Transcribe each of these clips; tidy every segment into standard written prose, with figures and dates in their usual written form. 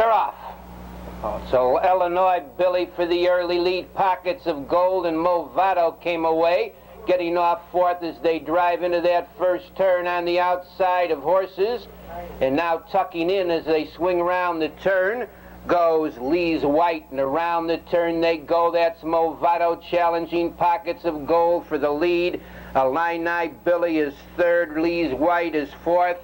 They're off. So Illinois Billy for the early lead. Pockets of Gold and Movado came away, getting off fourth as they drive into that first turn on the outside of horses. And now tucking in as they swing around the turn goes Lee's White, and around the turn they go. That's Movado challenging Pockets of Gold for the lead. Illini Billy is third, Lee's White is fourth.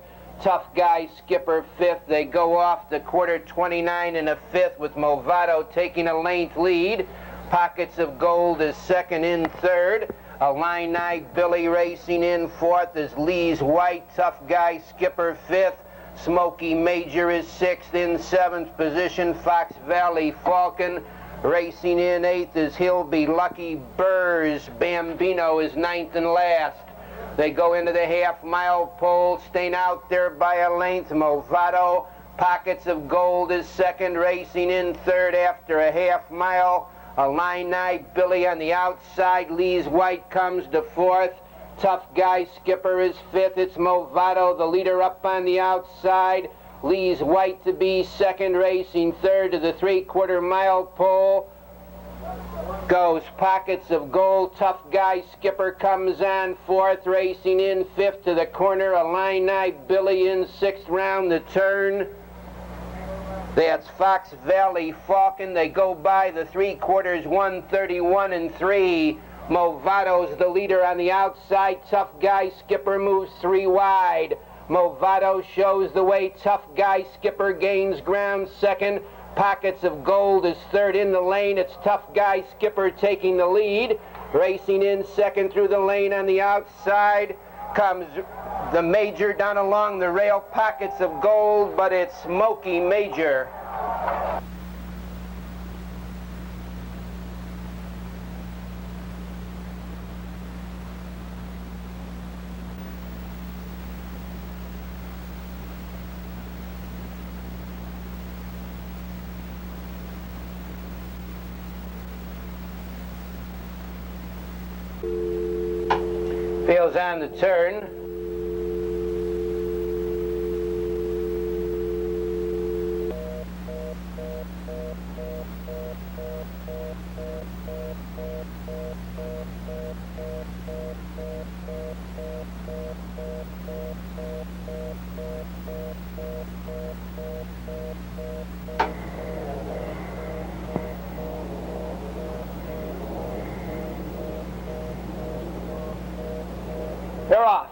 Tough Guy Skipper fifth. They go off the quarter 29 and a fifth with Movado taking a length lead. Pockets of Gold is second in third. Illini Billy racing in fourth is Lee's White. Tough Guy Skipper fifth. Smoky Major is sixth. In seventh position, Fox Valley Falcon. Racing in eighth is Hilby Lucky Burrs. Bambino is ninth and last. They go into the half-mile pole, staying out there by a length. Movado, Pockets of Gold is second, racing in third after a half-mile. Illini Billy on the outside. Lee's White comes to fourth. Tough Guy Skipper is fifth. It's Movado, the leader, up on the outside. Lee's White to be second, racing third to the three-quarter-mile pole. Goes Pockets of Gold. Tough Guy Skipper comes on fourth, racing in fifth to the corner. Illini Billy in sixth round the turn. That's Fox Valley Falcon. They go by the three-quarters, 131 and 3. Movado's the leader on the outside. Tough Guy Skipper moves three wide. Movado shows the way. Tough Guy Skipper gains ground second. Pockets of Gold is third in the lane. It's Tough Guy Skipper taking the lead. Racing in second through the lane on the outside comes the Major down along the rail. Pockets of Gold, but it's Smoky Major. Fails on the turn. They're off.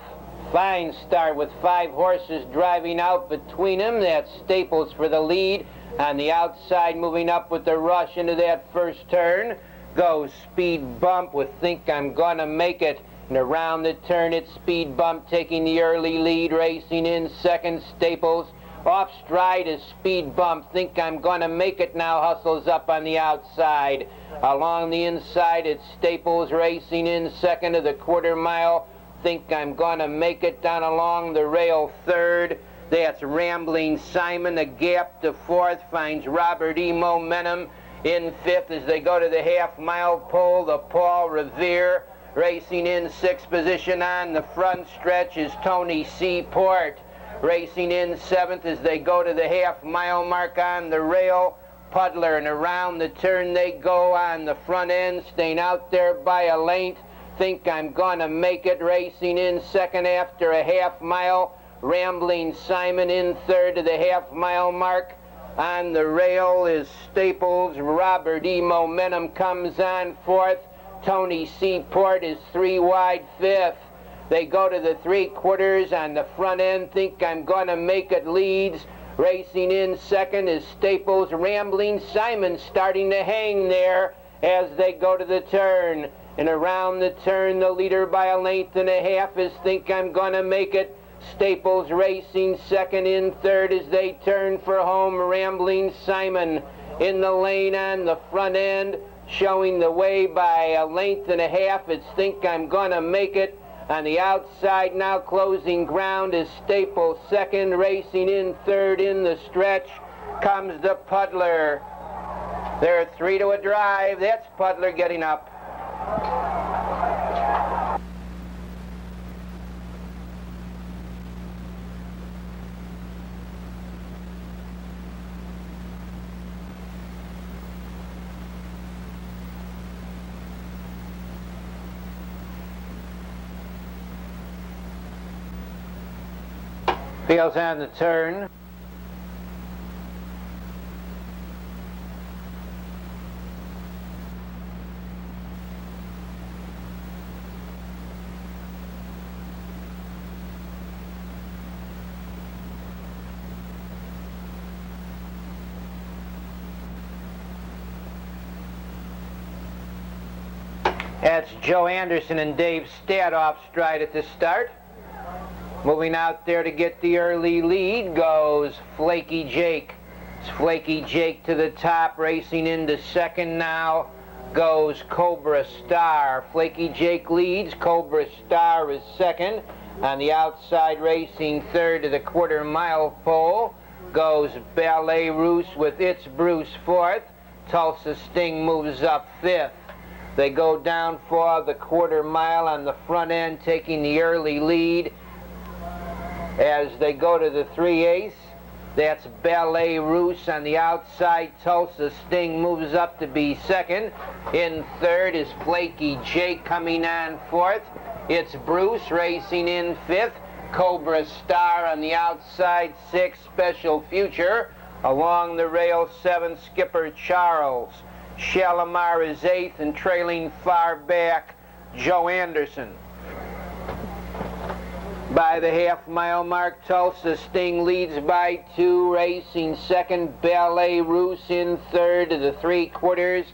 Fine start with 5 horses driving out between them. That's Staples for the lead. On the outside, moving up with the rush into that first turn, goes Speed Bump with Think I'm Gonna Make It. And around the turn, it's Speed Bump taking the early lead, racing in second. Staples. Off stride is Speed Bump. Think I'm Gonna Make It now hustles up on the outside. Along the inside, it's Staples racing in second of the quarter mile. Think I'm Gonna Make It down along the rail third. That's Rambling Simon. A gap to fourth finds Robert E. Momentum in fifth as they go to the half-mile pole. The Paul Revere racing in sixth position. On the front stretch is Tony Seaport. Racing in seventh as they go to the half-mile mark on the rail. Puddler, and around the turn they go on the front end, staying out there by a length. Think I'm Gonna Make It racing in second after a half-mile. Rambling Simon in third to the half-mile mark. On the rail is Staples. Robert E. Momentum comes on fourth. Tony Seaport is 3 wide fifth. They go to the three-quarters on the front end. Think I'm Gonna Make It leads. Racing in second is Staples. Rambling Simon starting to hang there as they go to the turn. And around the turn, the leader by a length and a half is Think I'm Gonna Make It. Staples racing second in third as they turn for home. Rambling Simon in the lane on the front end, showing the way by a length and a half. It's Think I'm Gonna Make It. On the outside now, closing ground, is Staples second. Racing in third in the stretch comes the Puddler. They're 3 to a drive. That's Puddler getting up. Feels on the turn. That's Joe Anderson and Dave Stad off stride at the start. Moving out there to get the early lead goes Flaky Jake. It's Flaky Jake to the top, racing into second now goes Cobra Star. Flaky Jake leads, Cobra Star is second. On the outside, racing third to the quarter-mile pole goes Ballet Roos with It's Bruce fourth. Tulsa Sting moves up fifth. They go down for the quarter mile on the front end, taking the early lead. As they go to the 3/8, that's Ballet Roos on the outside. Tulsa Sting moves up to be second. In third is Flaky Jake coming on fourth. It's Bruce racing in fifth. Cobra Star on the outside, sixth. Special Future. Along the rail, seventh, Skipper Charles. Shalimar is eighth, and trailing far back, Joe Anderson. By the half-mile mark, Tulsa Sting leads by 2, racing second. Ballet Roos in third to the 3/4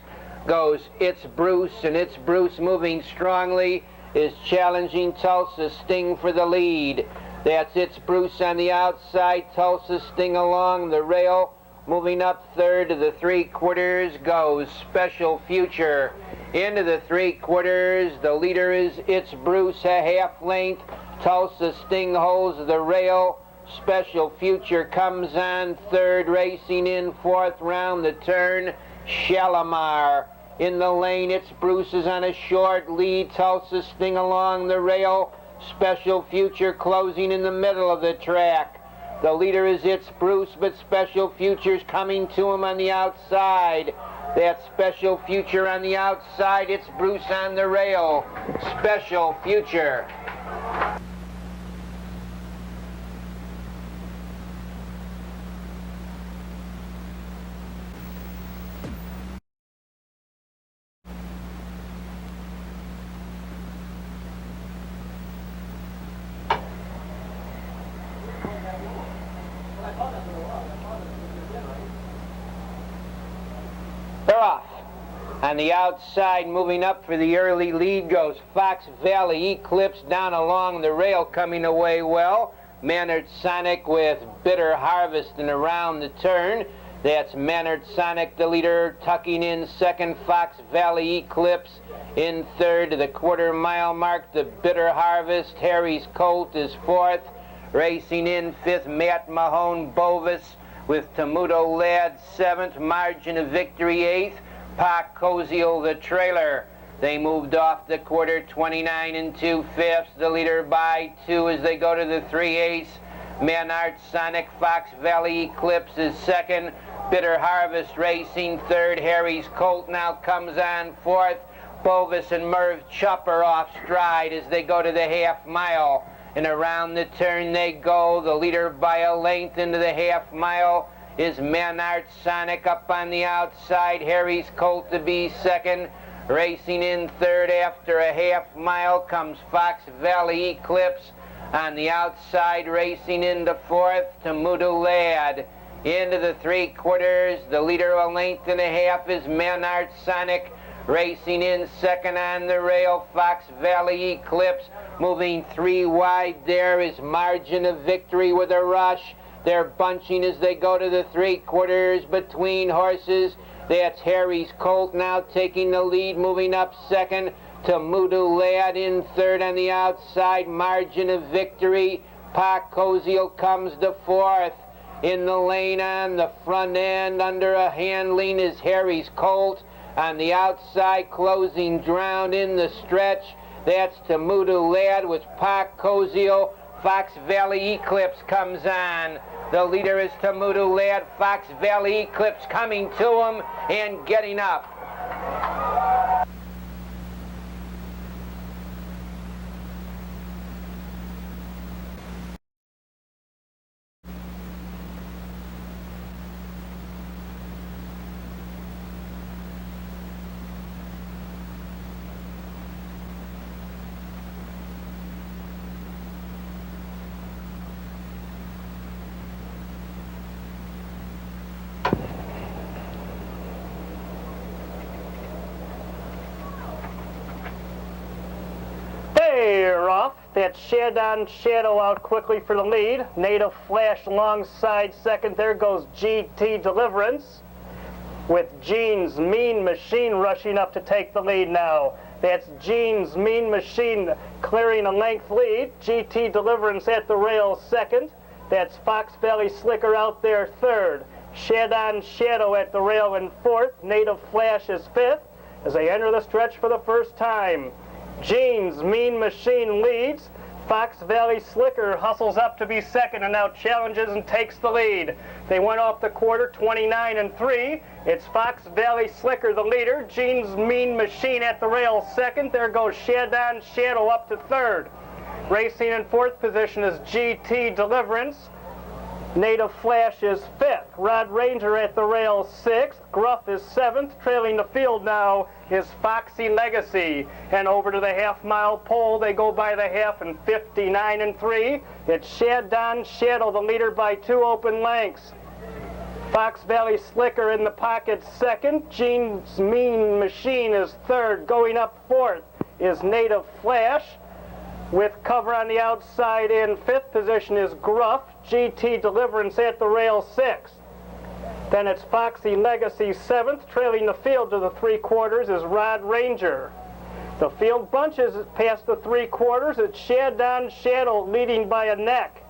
goes It's Bruce, and It's Bruce moving strongly is challenging Tulsa Sting for the lead. That's It's Bruce on the outside, Tulsa Sting along the rail. Moving up third to the 3/4 goes Special Future. Into the 3/4, the leader is It's Bruce, a half length. Tulsa Sting holds the rail. Special Future comes on third, racing in fourth round the turn. Shalimar in the lane. It's Bruce is on a short lead. Tulsa Sting along the rail. Special Future closing in the middle of the track. The leader is It's Bruce, but Special Future's coming to him on the outside. That Special Future on the outside. It's Bruce on the rail. Special Future. They're off. On the outside, moving up for the early lead goes Fox Valley Eclipse down along the rail, coming away well. Mannered Sonic with Bitter Harvest and around the turn. That's Mannered Sonic, the leader, tucking in second. Fox Valley Eclipse in third to the quarter-mile mark. The Bitter Harvest. Harry's Colt is fourth. Racing in fifth, Matt Mahone Bovis with Tamuto Lad seventh. Margin of victory eighth. Park Koziel the trailer. They moved off the quarter, 29 2/5. The leader by 2 as they go to the 3/8. Manard Sonic, Fox Valley Eclipse is second. Bitter Harvest racing third. Harry's Colt now comes on fourth. Bovis and Merv Chopper off stride as they go to the half mile. And around the turn they go. The leader by a length into the half mile is Manard Sonic up on the outside. Harry's Colt to be second. Racing in third after a half mile comes Fox Valley Eclipse. On the outside, racing into fourth, Tamuto Lad. Into the 3/4, the leader a length and a half is Manard Sonic. Racing in second on the rail, Fox Valley Eclipse. Moving 3 wide there is Margin of Victory with a rush. They're bunching as they go to the 3/4 between horses. That's Harry's Colt now taking the lead, moving up second. Tamuto Lad in third on the outside. Margin of Victory. Park Koziel comes to fourth. In the lane on the front end under a handling is Harry's Colt. On the outside, closing drowned in the stretch. That's Tamuto Lad with Park Koziel. Fox Valley Eclipse comes on. The leader is Tamuto Lad. Fox Valley Eclipse coming to him and getting up. That's Shadon Shadow out quickly for the lead. Native Flash alongside second. There goes GT Deliverance, with Gene's Mean Machine rushing up to take the lead now. That's Gene's Mean Machine clearing a length lead. GT Deliverance at the rail second. That's Fox Valley Slicker out there third. Shadon Shadow at the rail in fourth. Native Flash is fifth as they enter the stretch for the first time. Gene's Mean Machine leads. Fox Valley Slicker hustles up to be second and now challenges and takes the lead. They went off the quarter 29-3. It's Fox Valley Slicker the leader. Gene's Mean Machine at the rail second. There goes Shadon Shadow up to third. Racing in fourth position is GT Deliverance. Native Flash is fifth. Rod Ranger at the rail sixth. Gruff is seventh. Trailing the field now is Foxy Legacy. And over to the half-mile pole, they go by the half in 59-3. It's Shadon Shadow, the leader by 2 open lengths. Fox Valley Slicker in the pocket second. Gene's Mean Machine is third. Going up fourth is Native Flash. With cover on the outside in fifth position is Gruff. GT Deliverance at the rail sixth. Then it's Foxy Legacy seventh. Trailing the field to the 3/4 is Rod Ranger. The field bunches past the 3/4. It's Shadon Shadow leading by a neck.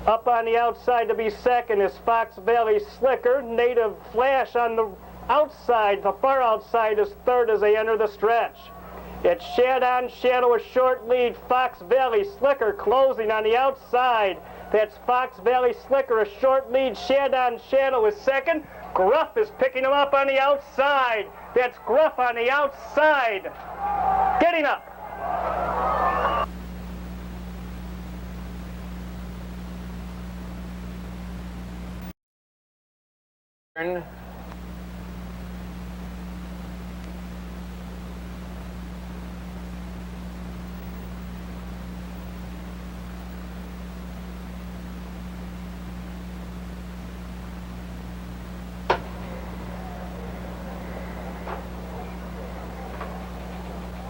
Up on the outside to be second is Fox Valley Slicker. Native Flash on the outside, the far outside, is third as they enter the stretch. It's Shadon Shadow, a short lead. Fox Valley Slicker closing on the outside. That's Fox Valley Slicker, a short lead. Shadon Shadow is second. Gruff is picking him up on the outside. That's Gruff on the outside. Getting up.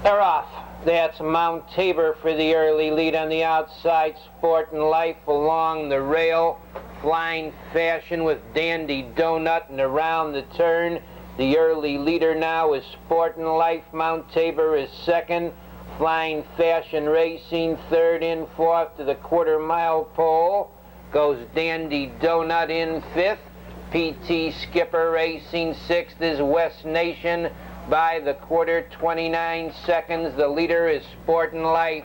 They're off. That's Mount Tabor for the early lead on the outside. Sport and Life along the rail. Flying Fashion with Dandy Donut, and around the turn, the early leader now is Sport and Life. Mount Tabor is second. Flying Fashion Racing third. In fourth to the 1/4 mile pole goes Dandy Donut in fifth. PT Skipper Racing sixth is West Nation by the quarter, 29 seconds. The leader is Sport and Life.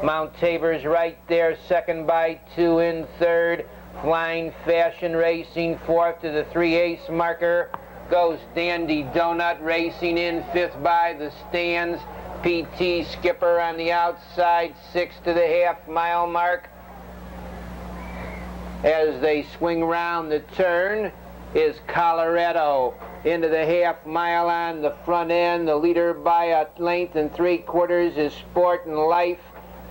Mount Tabor's right there, second by 2 in third. Flying Fashion Racing fourth to the 3/8 marker goes Dandy Donut Racing in fifth by the stands. PT Skipper on the outside, sixth to the half-mile mark. As they swing round the turn is Colorado into the half-mile on the front end. The leader by a length and 3/4 is Sport and Life.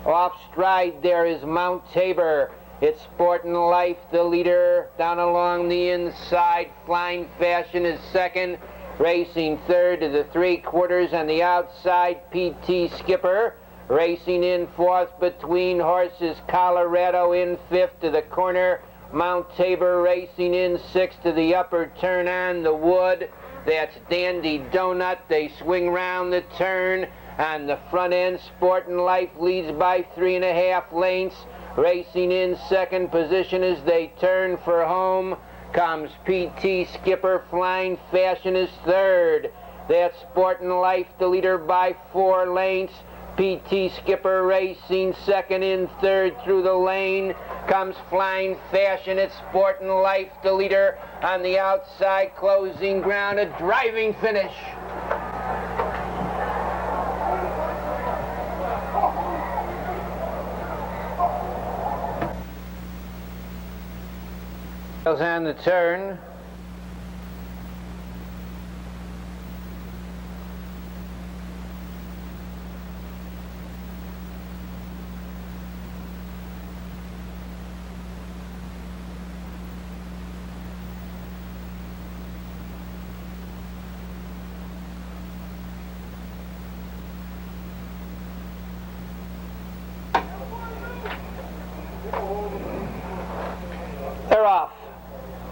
Off stride there is Mount Tabor. It's Sport and Life, the leader, down along the inside. Flying Fashion is second. Racing third to the 3/4 on the outside. PT Skipper racing in fourth between horses. Colorado in fifth to the corner. Mount Tabor racing in sixth to the upper turn on the wood. That's Dandy Donut. They swing round the turn. On the front end, Sport and Life leads by 3.5 lengths. Racing in second position as they turn for home comes PT Skipper. Flying Fashion is third. That's Sport and Life, the leader by 4 lengths. PT Skipper racing second. In third through the lane comes Flying Fashion. It's Sport and Life, the leader on the outside, closing ground, a driving finish. Goes on the turn.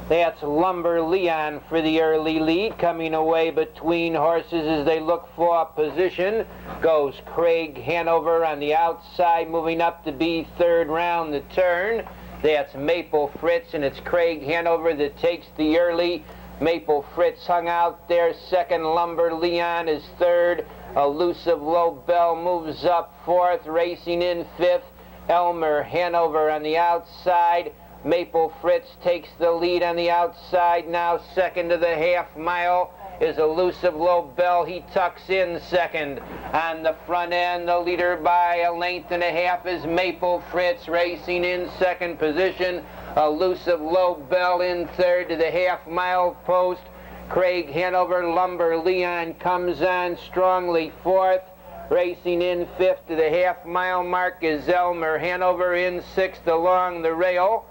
That's Lumber Leon for the early lead. Coming away between horses as they look for position goes Craig Hanover on the outside, moving up to be third round the turn. That's Maple Fritz, and it's Craig Hanover that takes the early. Maple Fritz hung out there second. Lumber Leon is third. Elusive Low Bell moves up fourth. Racing in fifth, Elmer Hanover on the outside. Maple Fritz takes the lead on the outside now. Second to the half mile is Elusive Low Bell. He tucks in second. On the front end, the leader by a length and a half is Maple Fritz, racing in second position. Elusive Low Bell in third to the half mile post. Craig Hanover. Lumber Leon comes on strongly fourth. Racing in fifth to the half mile mark is Elmer Hanover. In sixth along the rail,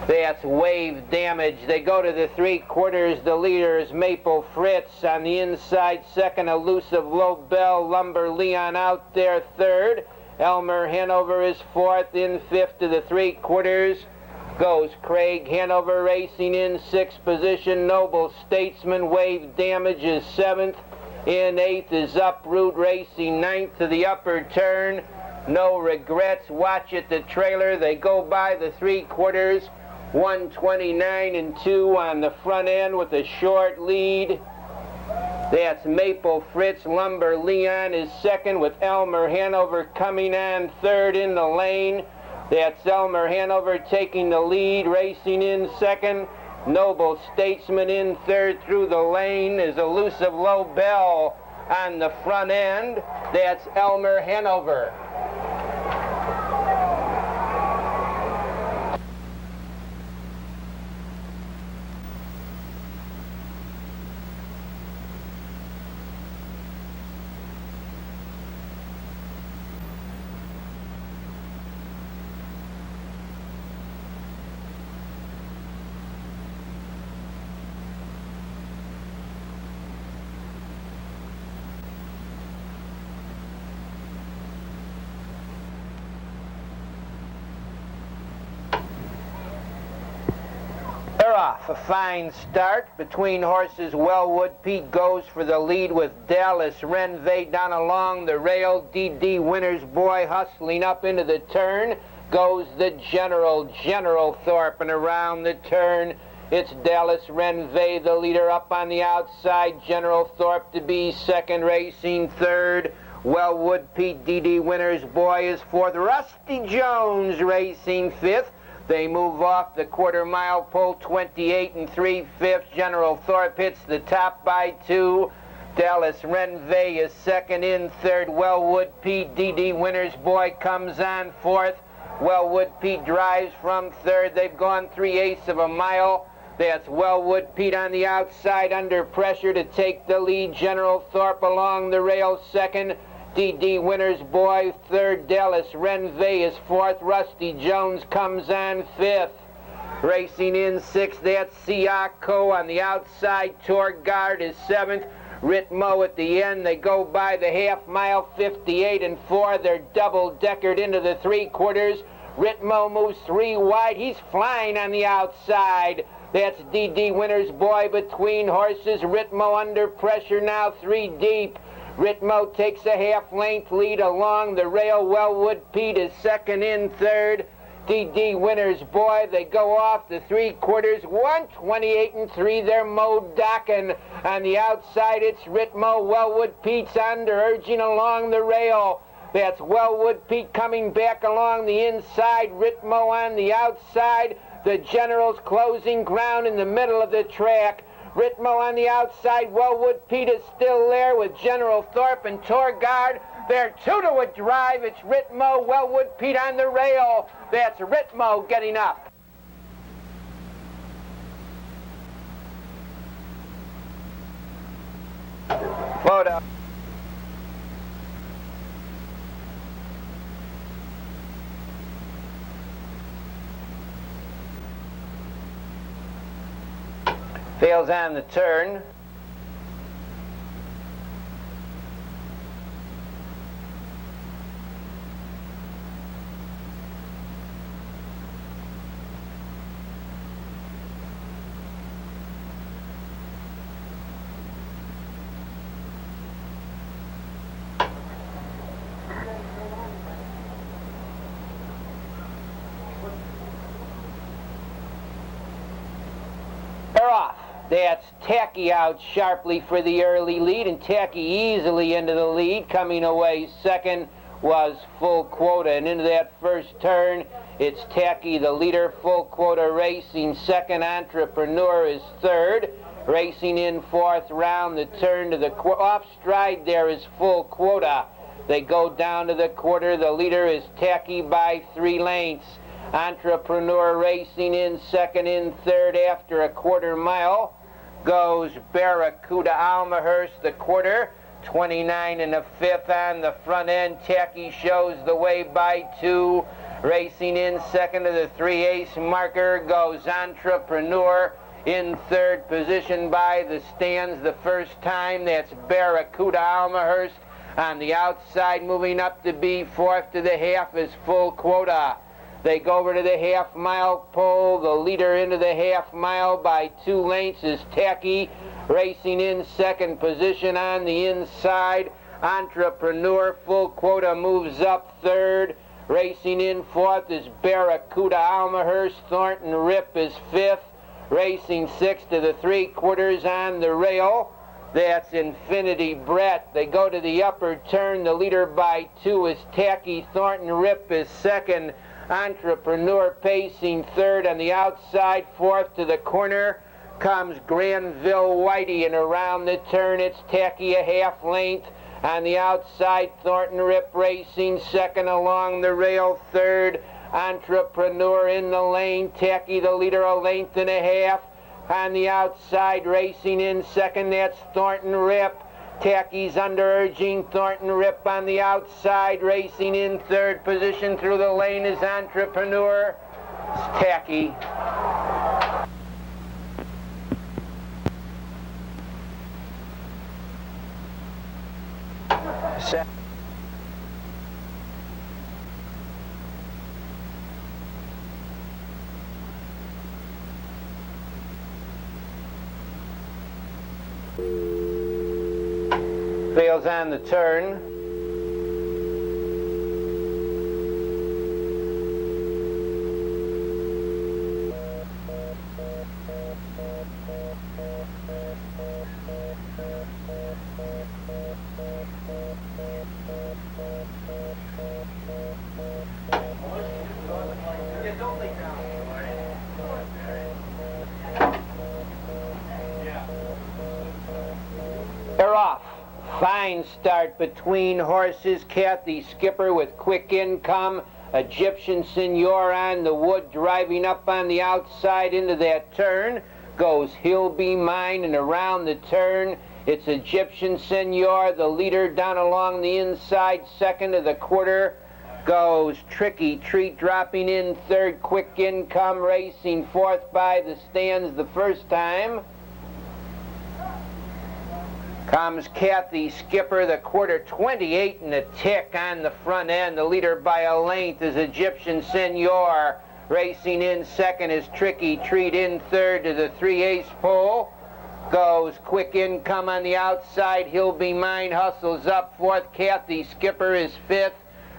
that's Wave Damage. They go to the 3/4. The leader is Maple Fritz. On the inside, second, Elusive Low Bell. Lumber Leon out there third. Elmer Hanover is fourth. In fifth to the 3/4 goes Craig Hanover. Racing in sixth position, Noble Statesman. Wave Damage is seventh. In eighth is Uproot, racing ninth to the upper turn. No Regrets. Watch it, the trailer. They go by the 3/4. 129 and 2 on the front end with a short lead. That's Maple Fritz. Lumber Leon is second with Elmer Hanover coming on third in the lane. That's Elmer Hanover taking the lead. Racing in second, Noble Statesman. In third through the lane is Elusive Low Bell on the front end. That's Elmer Hanover. Off. A fine start between horses. Wellwood Pete goes for the lead with Dallas Renvey down along the rail. D.D. Winner's Boy hustling up into the turn. Goes the General Thorpe, and around the turn it's Dallas Renvey, the leader, up on the outside. General Thorpe to be second, racing third. Wellwood Pete, D.D. Winner's Boy is fourth. Rusty Jones racing fifth. They move off the 1/4 mile pole, 28 3/5. General Thorpe hits the top by 2. Dallas Renvey is second. In third, Wellwood Pete. D.D. Winner's Boy comes on fourth. Wellwood Pete drives from third. They've gone 3/8 of a mile. That's Wellwood Pete on the outside under pressure to take the lead. General Thorpe along the rail second. D.D. Winner's Boy third. Dallas Renvey is fourth. Rusty Jones comes on fifth. Racing in sixth, that's Siako on the outside. Tour Guard is seventh. Ritmo at the end. They go by the half mile, 58 and 4. They're double-deckered into the 3/4. Ritmo moves 3 wide. He's flying on the outside. That's D.D. Winner's Boy between horses. Ritmo under pressure now, 3 deep. Ritmo takes a half-length lead along the rail. Wellwood Pete is second. In third, D.D. Winner's Boy. They go off the 3/4. 128 and 3. They're Mo Dockin. On the outside, it's Ritmo. Wellwood Pete's under, urging along the rail. That's Wellwood Pete coming back along the inside. Ritmo on the outside. The General's closing ground in the middle of the track. Ritmo on the outside. Wellwood Pete is still there with General Thorpe and Tour Guard. They're 2 to a drive. It's Ritmo, Wellwood Pete on the rail. That's Ritmo getting up. Photo. Fails on the turn. That's Tacky out sharply for the early lead, and Tacky easily into the lead. Coming away second was Full Quota, and into that first turn, it's Tacky, the leader. Full Quota racing second. Entrepreneur is third. Racing in fourth round the turn to the off stride there is Full Quota. They go down to the quarter. The leader is Tacky by 3 lengths. Entrepreneur racing in second. In third after a quarter mile goes Barracuda Almahurst, the quarter. 29 and a fifth on the front end. Tacky shows the way by 2. Racing in second to the 3/8 marker goes Entrepreneur. In third position by the stands the first time, that's Barracuda Almahurst. On the outside, moving up to be fourth to the half, is Full Quota. They go over to the half-mile pole. The leader into the half-mile by 2 lengths is Tacky. Racing in second position on the inside, Entrepreneur. Full Quota moves up third. Racing in fourth is Barracuda Almahurst. Thornton Rip is fifth. Racing sixth to the 3/4 on the rail, that's Infinity Brett. They go to the upper turn. The leader by 2 is Tacky. Thornton Rip is second. Entrepreneur pacing third. On the outside, fourth to the corner comes Granville Whitey, and around the turn it's Tacky a half length. On the outside, Thornton Rip racing second. Along the rail, third. Entrepreneur in the lane. Tacky the leader a length and a half. On the outside, racing in second, that's Thornton Rip. Tacky's under urging Thornton Rip on the outside. Racing in third position through the lane is Entrepreneur. It's Tacky. Fails on the turn. They're off. Fine start between horses. Kathy Skipper with Quick Income. Egyptian Senor on the wood, driving up on the outside into that turn. Goes He'll Be Mine, and around the turn it's Egyptian Senor, the leader. Down along the inside, second to the quarter goes Tricky Treat, dropping in third. Quick Income racing fourth by the stands the first time. Comes Kathy Skipper, the quarter. 28 and a tick on the front end. The leader by a length is Egyptian Senor. Racing in second is Tricky Treat. In third to the 3/8 pole goes Quick Income. On the outside, He'll Be Mine hustles up fourth. Kathy Skipper is fifth.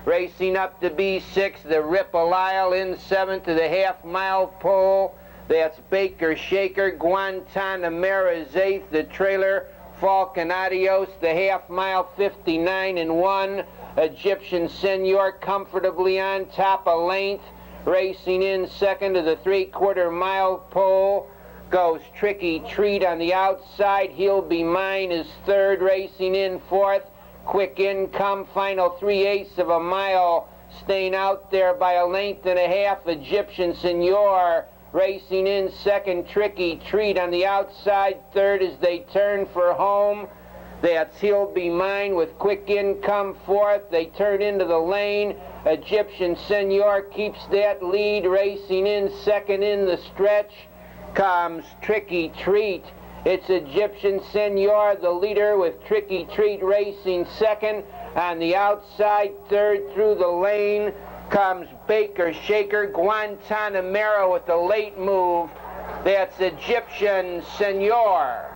Racing up to be sixth, the Ripple Isle. In seventh to the half-mile pole, that's Baker Shaker. Guantanamera is eighth. The trailer, Falcon Adios, the half-mile, 59 and 1. Egyptian Senor comfortably on top a length. Racing in second to the 3/4 mile pole goes Tricky Treat. On the outside, He'll Be Mine is third. Racing in fourth, Quick Income. Final 3/8 of a mile, staying out there by a length and a half. Egyptian Senor racing in second. Tricky Treat on the outside, third as they turn for home. That's He'll Be Mine with Quick Income fourth. They turn into the lane. Egyptian Senor keeps that lead. Racing in second in the stretch comes Tricky Treat. It's Egyptian Senor, the leader, with Tricky Treat racing second. On the outside, third through the lane comes Baker Shaker. Guantanamera with the late move. That's Egyptian Senor.